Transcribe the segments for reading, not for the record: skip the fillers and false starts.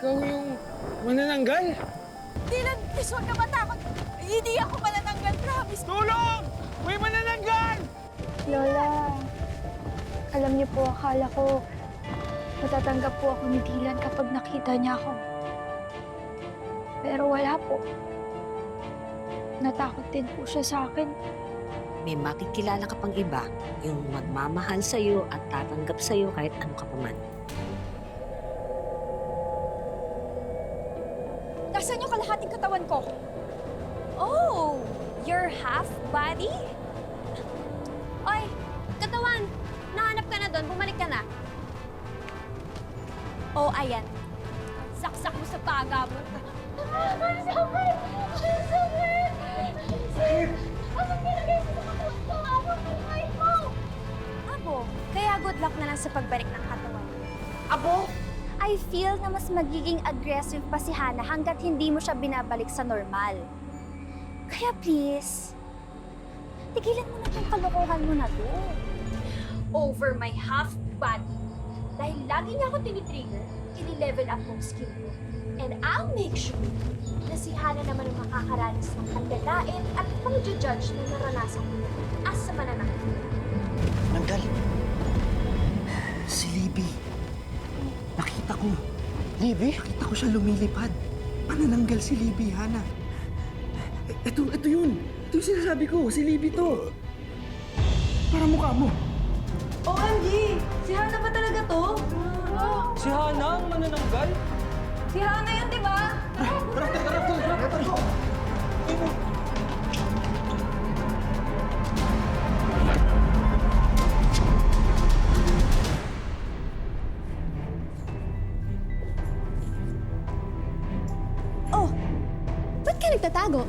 Ikaw yung manananggal? Dylan, please huwag ka matakot. Hindi ako manananggal, promise. Tulong! May manananggal! Lola, alam niyo po, akala ko matatanggap po ako ni Dylan kapag nakita niya ako. Pero wala po. Natakot din po siya sa akin. May makikilala ka pang iba yung magmamahal sa'yo at tatanggap sa'yo kahit ano ka pa man. Nasaan yung kalahating katawan ko? Oh, you're half body? Oy, katawan, nahanap ka na doon, bumalik ka na. Oh, ayan. Saksak mo sa paga mo. Ang sakit! Ang sakit! Anong pinagay mo sa katawan ko? Ako buhay mo! Abo, kaya good luck na lang sa pagbalik ng katawan. Abo? I feel na mas magiging aggressive pa si Hana hanggat hindi mo siya binabalik sa normal. Kaya please, tigilan mo na itong kalokohan mo na to. Over my half body. Dahil lagi niya ako tinitrigger, ini-level up kong skill ko. And I'll make sure na si Hana naman ang makakaranas ng kandalain at pang-judge na naranasan ko as sa mananakit. Nanggal. Si Libby. Nakita ko. Libby? Nakita ko siya lumilipad. Panananggal si Libby, Hana. Ito yun. Ito yung sinasabi ko. Si Libby to. Para mukha mo. OMG! Si Hana ba talaga to? Si Hana ang manananggal? Si Hana yun, di ba? Tara. Oh, ba't ka nagtatago?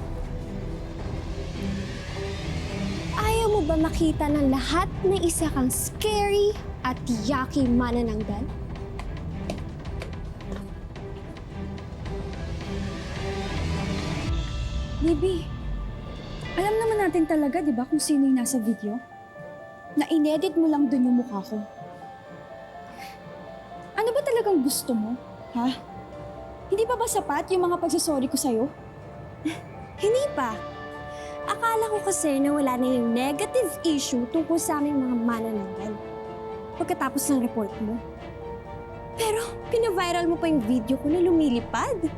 Ayaw mo ba makita ng lahat na isa kang scary at yucky manananggal? Libby, alam naman natin talaga, di ba, kung sino yung nasa video? Na inedit mo lang dun yung mukha ko. Ano ba talagang gusto mo? Ha? Hindi pa ba sapat yung mga pagsasorry ko sa'yo? Hindi pa. Akala ko kasi na wala na yung negative issue tungkol sa aming mga manananggal. Pagkatapos ng report mo. Pero pinaviral mo pa yung video ko na lumilipad.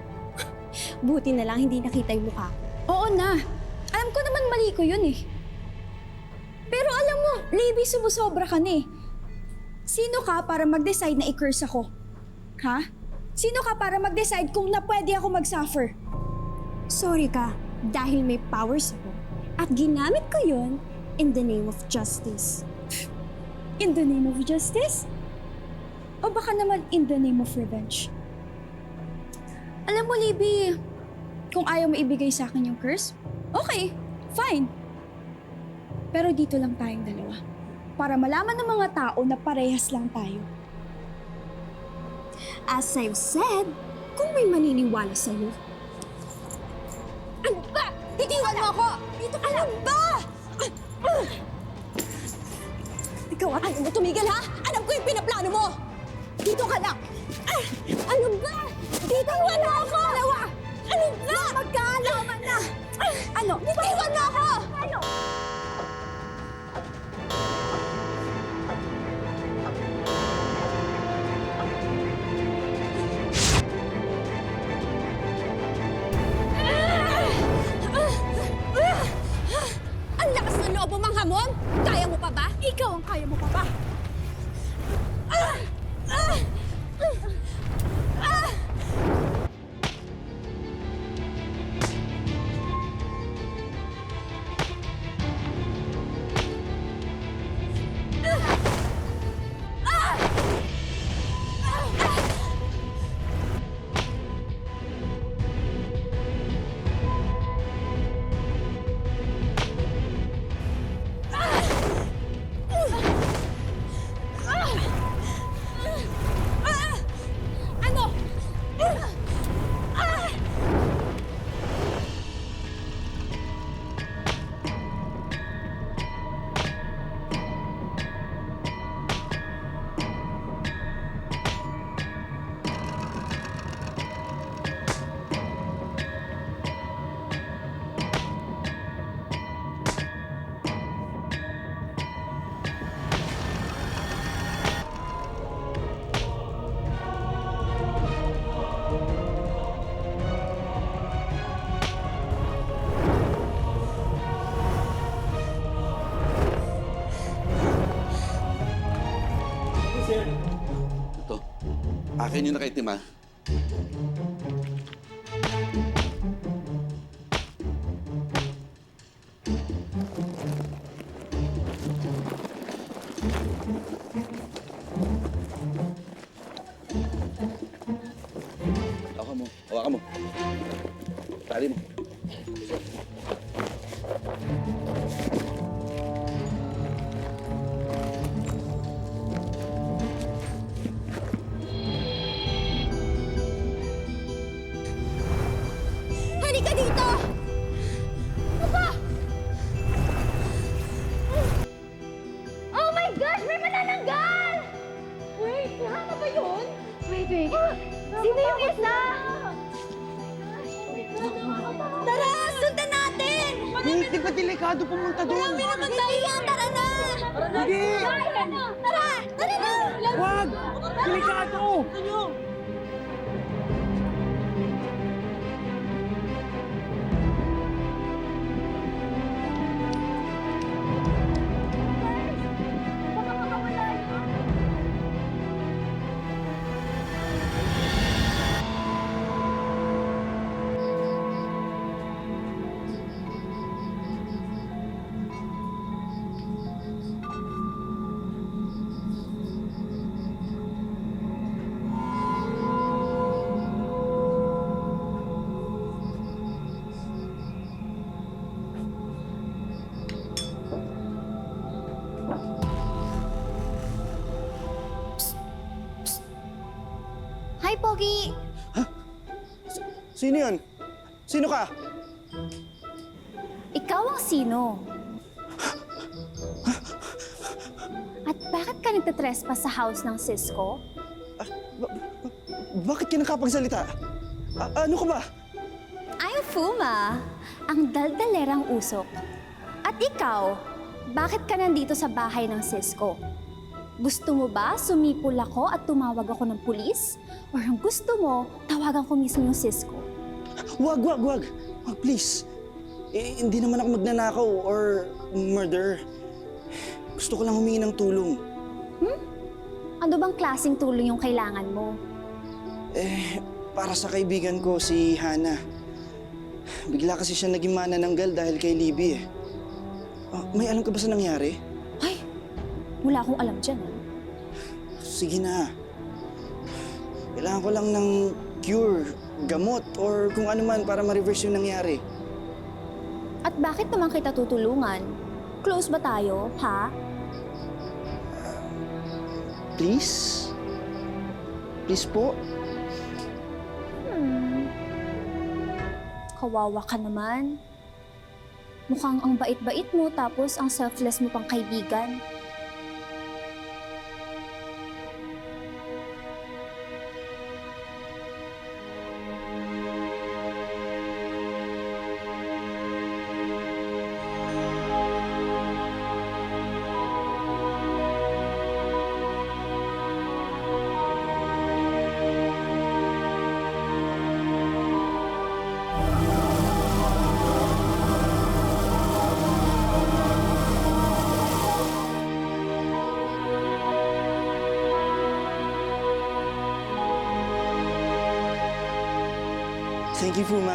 Buti na lang hindi nakita yung mukha ko. Oo na. Alam ko naman mali ko yun eh. Pero alam mo, Libby, sumusobra ka na eh. Sino ka para mag-decide na i-curse ako? Ha? Sino ka para mag-decide kung na pwede ako mag-suffer? Sorry ka, dahil may powers ako. At ginamit ko yun in the name of justice. In the name of justice? O baka naman in the name of revenge? Alam mo, Libby, kung ayaw mo ibigay sa akin yung curse, okay, fine. Pero dito lang tayong dalawa. Para malaman ng mga tao na parehas lang tayo. As I've said, kung may maniniwala sa'yo. Ano ba? Bitiwan mo ako! Dito ka ano ba? Ikaw, ayaw mo tumigil, ha? Alam ko yung pinaplano mo! Dito ka lang! Ano ba? Bitiwan mo ako! Dalawa! Ano ba? Magkaalaman na! Ano? Bitiwan mo ako! Ano? Ang lakas ng loob mo, manghamon! Kaya mo pa ba? Ikaw ang kaya mo pa ba? Akin yung nakaitim, ha? Hawakan mo. Hawakan mo. Tali mo. Halika dito! Apa! Oh my gosh! May manananggal! Wait, Hana ba yun? Wait. Sino yung isa? Tara! Sundan natin! Wait, di ba delikado pumunta doon? Marami naman tayo yan! Tara na! Hindi! Tara! Tara na! Wag! Delikado! Baka makawala yun. Hi, Pogi! Sino yun? Sino ka? Ikaw ang sino? At bakit ka nagtatrespass sa house ng Cisco? Bakit ka nakapagsalita? Ano ka ba? I'm Fuma, ang daldalerang usok. At ikaw, bakit ka nandito sa bahay ng Cisco? Gusto mo ba sumipol ako at tumawag ako ng pulis? Or ang gusto mo, tawagan ko mismo yung Cisco? Wag, please. Hindi naman ako magnanakaw or murder. Gusto ko lang humingi ng tulong. Ano bang klaseng tulong yung kailangan mo? Para sa kaibigan ko, si Hana. Bigla kasi siya naging manananggal dahil kay Libby may alam ka ba sa nangyari? Ay, wala akong alam dyan. Sige na. Kailangan ko lang ng cure, gamot, or kung ano man para ma-reverse yung nangyari. At bakit naman kita tutulungan? Close ba tayo, ha? Please? Please po? Kawawa ka naman. Mukhang ang bait-bait mo tapos ang selfless mo pang kaibigan. Thank you, Fuma.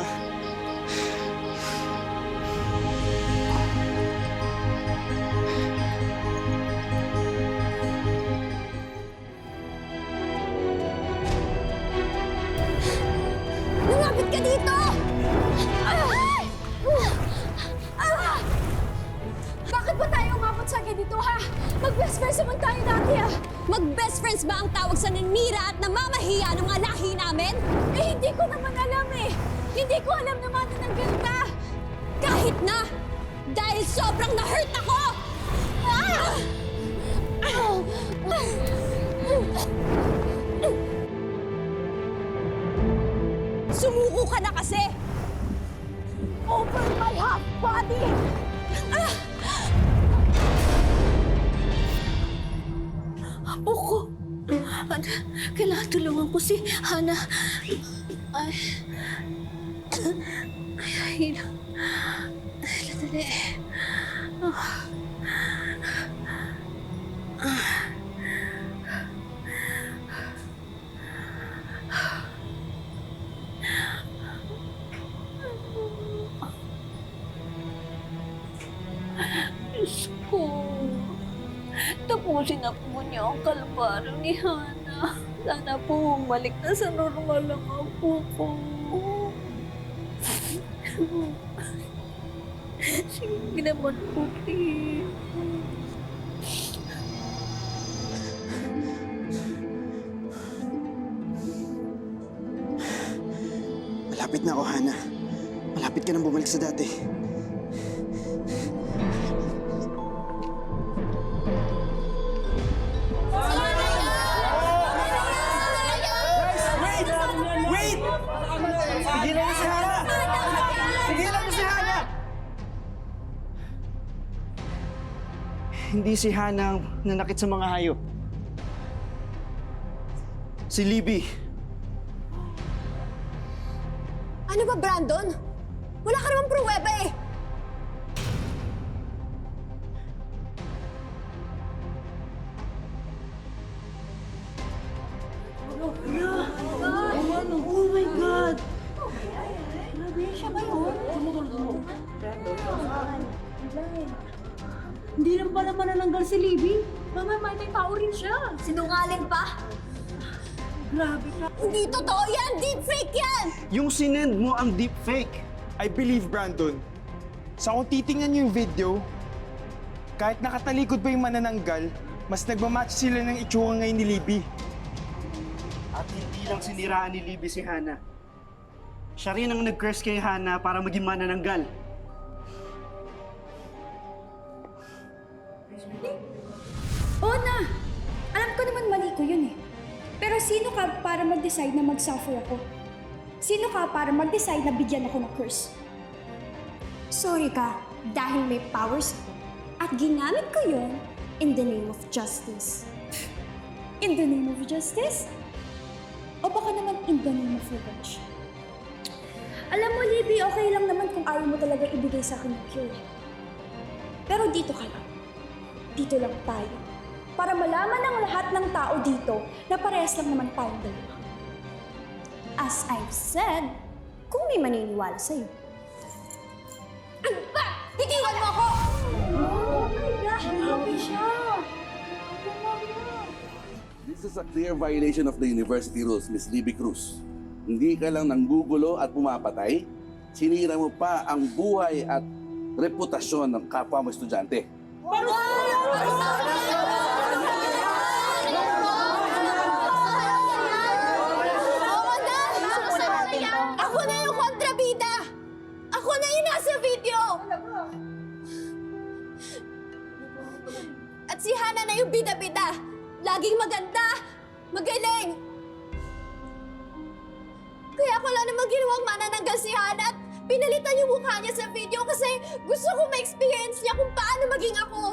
Lumapit ka dito! Ay! Bakit ba tayo umabot sa ganito, ha? Mag-best friends naman tayo dati, ha? Mag-best friends ba ang tawag sa nanira at namamahiya ng mga lahi namin? Eh, hindi ko naman alam, eh. Hindi ko alam na manananggal ka. Kahit na! Dahil sobrang na-hurt ako! Ah! Sumuko ka na kasi! Over my half body! Apo ko! Kailangan tulungan ko si Hana. Ay... Ay, dali. Diyos ko. Tapusin na po niya ang kalbaryo ni Hana. Sana po bumalik na sa normal ang apo ko. Sige naman po, please. Malapit na ako, Hana. Malapit ka nang bumalik sa dati. Wait! Tigilan mo si Hana! Tigilan mo si Hana! Hindi si Hana ang nanakit sa mga hayop. Si Libby. Ano ba, Brandon? Wala ka namang pruweba eh! Hindi lang pala manananggal si Libby. Mama, may tao rin siya. Sinungaling pa? Grabe ka. Hindi totoo yan! Deepfake yan! Yung sinend mo ang deepfake. I believe, Brandon. Sa kung titingnan niyo yung video, kahit nakatalikod pa yung manananggal, mas nagmamatch sila ng itsura ngayon ni Libby. At hindi lang siniraan ni Libby si Hana. Siya rin ang nag-curse kay Hana para maging manananggal. Oo na! Alam ko naman mali ko yun eh. Pero sino ka para mag-decide na mag-suffer ako? Sino ka para mag-decide na bigyan ako ng curse? Sorry ka, dahil may powers ako. At ginamit ko yun in the name of justice. In the name of justice? O baka naman in the name of revenge? Alam mo, Libby, okay lang naman kung ayaw mo talaga ibigay sa akin yung cure. Pero dito ka lang. Dito lang tayo. Para malaman ng lahat ng tao dito na parehas lang naman tayong dalawa. As I've said, kung may maniniwala sa'yo. Ano ba? Bitiwan mo ako! Oh my gosh, grabe siya! This is a clear violation of the university rules, Miss Libby Cruz. Hindi ka lang nanggugulo at pumapatay, sinira mo pa ang buhay at reputasyon ng kapwa mo estudyante. Oo na! Ako na yung kontrabida! Ako na yung nasa video! At si Hana na yung bida-bida! Laging maganda! Magaling! Kaya ko lang naman ginawang manananggal si Hana at pinalitan yung mukha niya sa video kasi gusto ko ma-experience niya kung paano maging ako.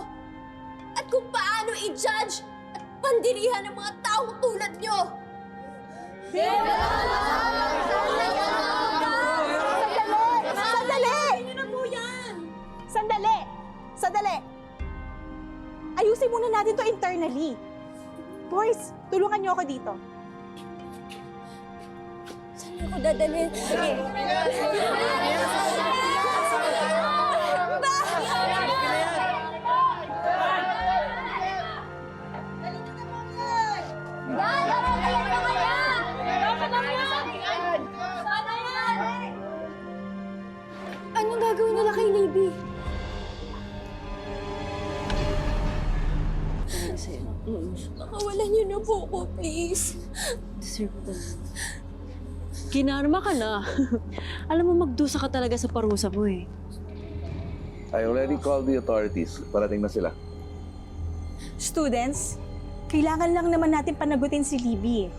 At kung paano i-judge at pandirihan ng mga taong tulad niyo. Sandali! Ayusin muna natin to internally. Boys, tulungan niyo ako dito. Saan ako dadalhin? Anong gagawin nila kay Libby? Makawalan niyo na po ako, please. Deserve ko. Kinarma ka na. Alam mo, magdusa ka talaga sa parusa mo eh. I already called the authorities. Parating na sila. Students, kailangan lang naman natin panagutin si Libby.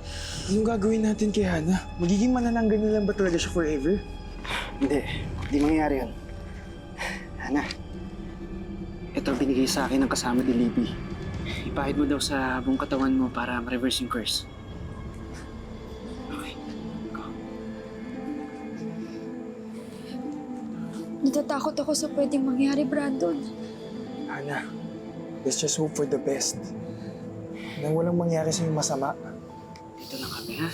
Anong gagawin natin kay Hana? Magiging manananggal na lang ba talaga siya forever? Hindi mangyayari yun. Hana, ito ang binigay sa akin ng kasama ni Libby. Ipahid mo daw sa buong katawan mo para ma-reverse yung curse. Okay, go. Natatakot ako sa pwedeng mangyari, Brandon. Hana, let's just hope for the best. Na walang mangyari sa'yo masama. Dito lang kami, ha?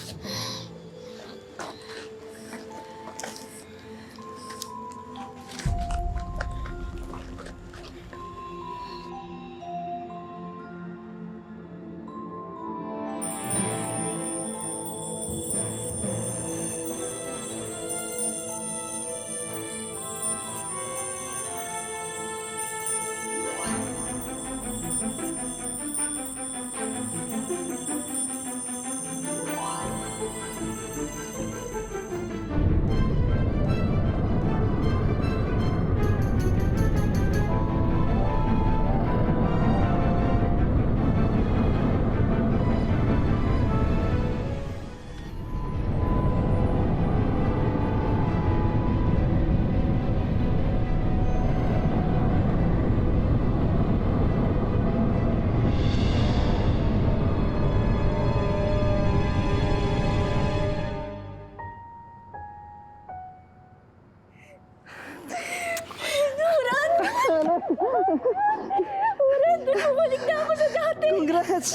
Bumalik na ako sa dati! Congrats!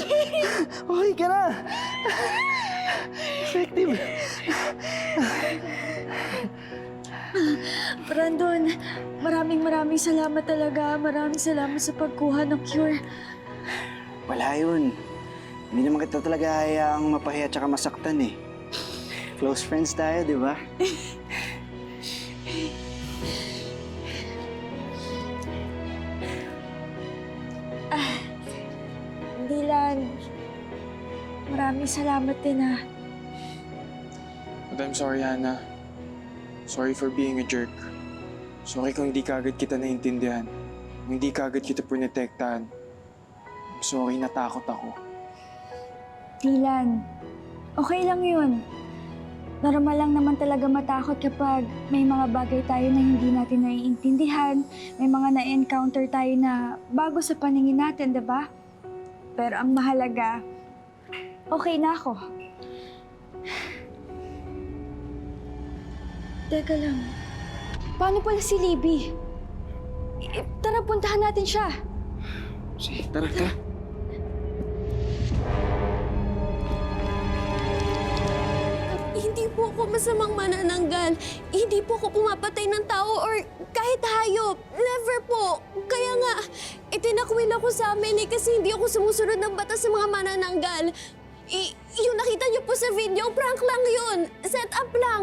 Okay ka na! Effective! Brandon, maraming salamat talaga. Maraming salamat sa pagkuha ng cure. Wala yun. Hindi naman kita talaga hayaang mapahiya tsaka masaktan eh. Close friends tayo, di ba? Dylan, maraming salamat din But I'm sorry, Hana. Sorry for being a jerk. Sorry kung hindi kagad kita naintindihan. Kung hindi kagad kita protektahan. I'm sorry, natakot ako. Dylan, okay lang yun. Normal lang naman talaga matakot kapag may mga bagay tayo na hindi natin naiintindihan, may mga na-encounter tayo na bago sa paningin natin, diba? Pero ang mahalaga, okay na ako. Teka lang, paano pala si Libby? Tara, puntahan natin siya. Sige, tara, tara. Hindi po ako masamang manananggal. Hindi po ako pumapatay ng tao or kahit hayop. Never po. Kaya nga, itinakwil ako sa amin kasi hindi ako sumusunod ng batas sa mga manananggal. Yung nakita niyo po sa video, prank lang yun. Set up lang.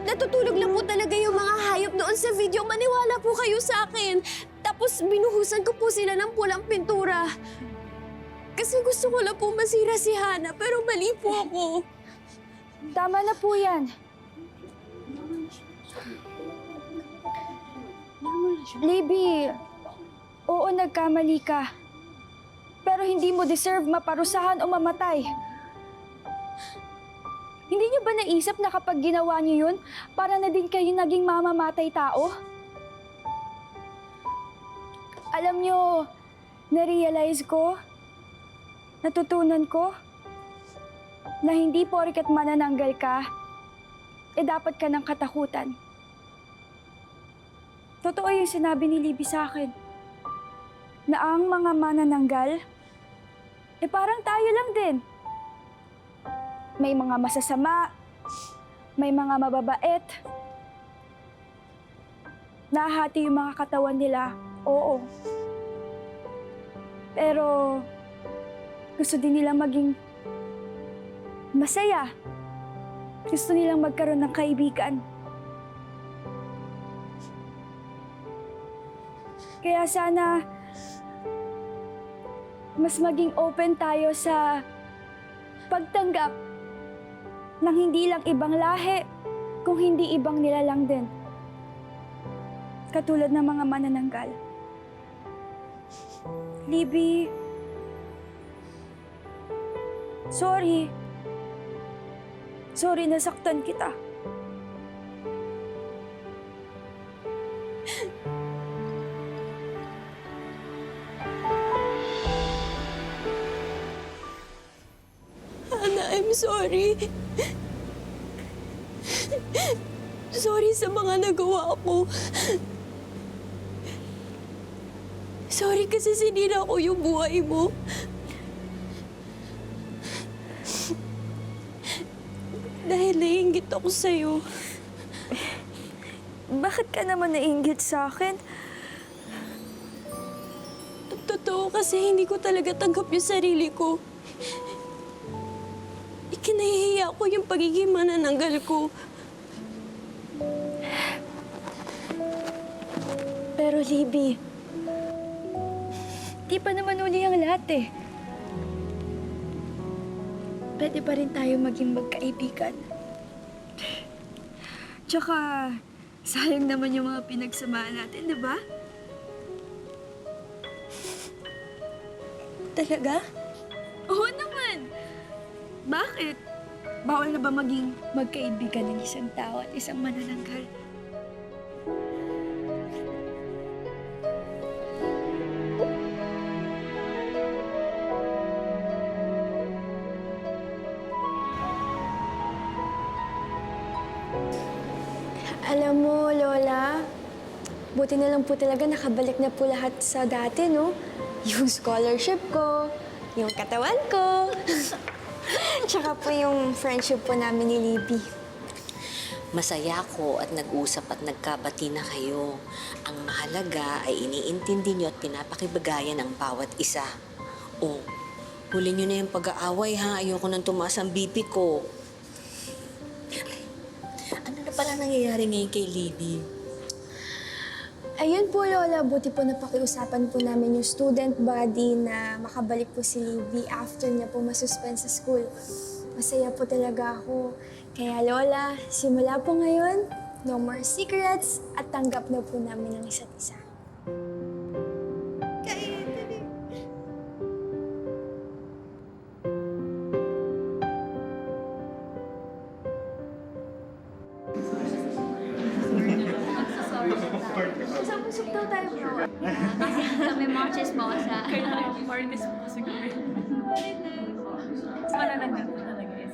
Natutulog lang po talaga yung mga hayop doon sa video. Maniwala po kayo sa akin. Tapos binuhusan ko po sila ng pulang pintura. Kasi gusto ko lang po masira si Hana, pero mali po ako. Tama na po yan. Libby, oo, nagkamali ka. Pero hindi mo deserve maparusahan o mamatay. Hindi niyo ba naisip na kapag ginawa niyo yun, para na din kayo naging mamamatay tao? Alam niyo, na-realize ko, natutunan ko, na hindi porket manananggal ka, dapat ka ng katakutan. Totoo yung sinabi ni Libby sa akin, na ang mga manananggal, parang tayo lang din. May mga masasama, may mga mababait, nahati yung mga katawan nila, oo. Pero gusto din nila maging masaya. Gusto nilang magkaroon ng kaibigan. Kaya sana mas maging open tayo sa pagtanggap ng hindi lang ibang lahi, kung hindi ibang nilalang din. Katulad ng mga manananggal. Libby, sorry. Sorry, nasaktan kita. Hana, I'm sorry. Sorry sa mga nagawa ko. Sorry kasi sinira ko yung buhay mo. Dahil naiinggit ako sa'yo. Bakit ka naman nainggit sa akin? Totoo kasi hindi ko talaga tanggap yung sarili ko. Ikinahihiya ko yung pagiging manananggal ko. Pero Libby, di pa naman uli ang lahat eh. Pwede pa rin tayo maging magkaibigan. Tsaka, sayang naman yung mga pinagsamaan natin, di ba? Talaga? Oo naman! Bakit? Bawal na ba maging magkaibigan ng isang tao at isang manananggal? Alam mo, Lola, buti na lang po talaga nakabalik na po lahat sa dati, no? Yung scholarship ko, yung katawan ko, tsaka po yung friendship po namin ni Libby. Masaya ko at nag-usap at nagkabati na kayo. Ang mahalaga ay iniintindi nyo at pinapakibagayan ang bawat isa. O, huli nyo na yung pag-aaway ha. Ayoko nang tumaas ang BP ko. Ano na pala nangyayari ngayon kay Libby? Ayun po, Lola. Buti po napakiusapan po namin yung student body na makabalik po si Libby after niya po masuspend sa school. Masaya po talaga ako. Kaya Lola, simula po ngayon, no more secrets at tanggap na po namin ang isa't isa. Usap-usap daw tayo, bro. Kasi kami mga chismosa. Marites mo kasi kami. Manananggal ko talaga is.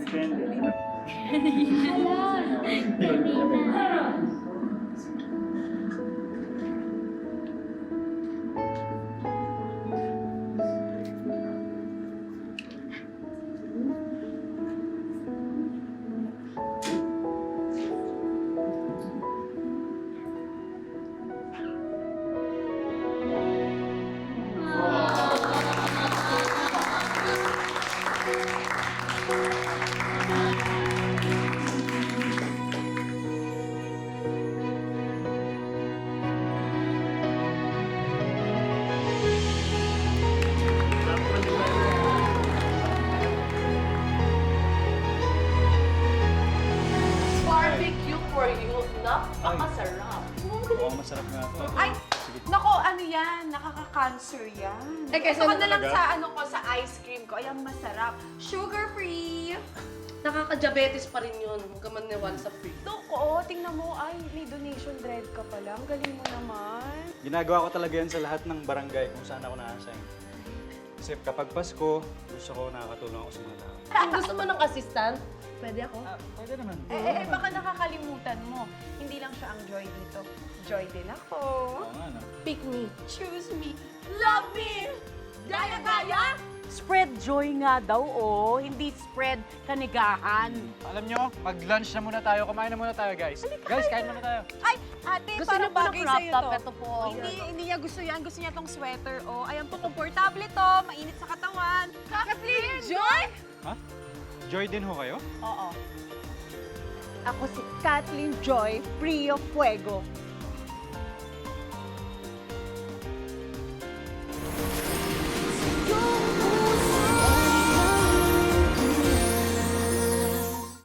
Barbecue for you. Napakasarap. Mukhang masarap nga ito. Ay, nako, ano yan? Nakaka-cancer yan. Gusto ko na lang sa sa ice cream ko. Ayan, masarap. Sugar-free. Nakaka-diabetes pa rin yun. Huwag ka maniwala sa free. Oo, tingnan mo. Ay, may donation drive ka pala. Ang galing mo naman. Ginagawa ko talaga yan sa lahat ng barangay kung saan ako na-assign. Kasi kapag Pasko, gusto ko nakakatulong ako sa mga tao. Kung gusto mo ng assistant, pwede ako. Pwede naman. Baka nakakalimutan mo. Hindi lang siya ang joy dito. Joy din ako. Oo nga, no? Pick me. Choose me. Love me! Gaya-gaya! Spread joy nga daw, oh. Hindi spread kanigahan. Alam nyo, mag-lunch na muna tayo. Kumain na muna tayo, guys. Guys, kain muna tayo. Ay, ate, Gusto parang niyo po ng bagay crop sa'yo top? to. Ito po. Hindi niya gusto yan. Gusto niya tong sweater, oh. Ayan po, komportable to. Mainit sa katawan. Kathleen! Joy! Ha? Joy din ho kayo? Oo. Ako si Kathleen Joy Frio Fuego.